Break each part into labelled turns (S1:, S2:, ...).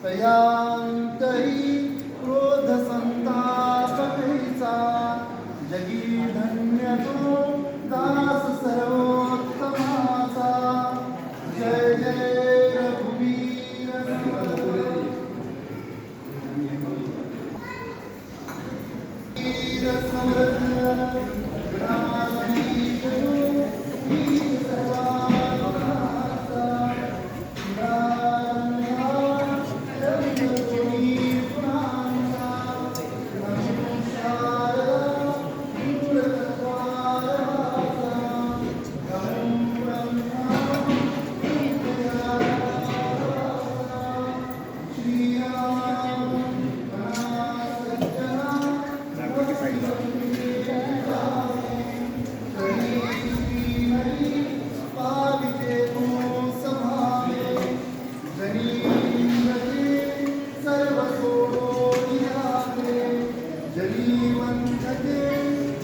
S1: तयांतरी क्रोध संताप कैसा जगी धन्य तो दास सर्वोत्तमाचा जय जय रघुवीर समर्थ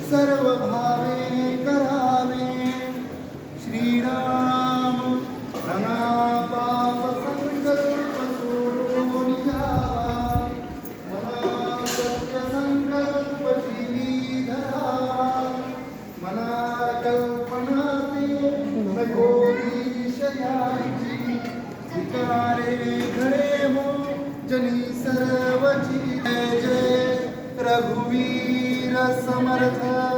S1: सर्व भावे करावे श्रीराम पाप संकल्प सोडून जावा मना सत्य संकल्प शीली धरावा मना कल्पना ते नको विषयाची विकारे घडे हो जनी सर्वची जय जय रघुवीर समर्थ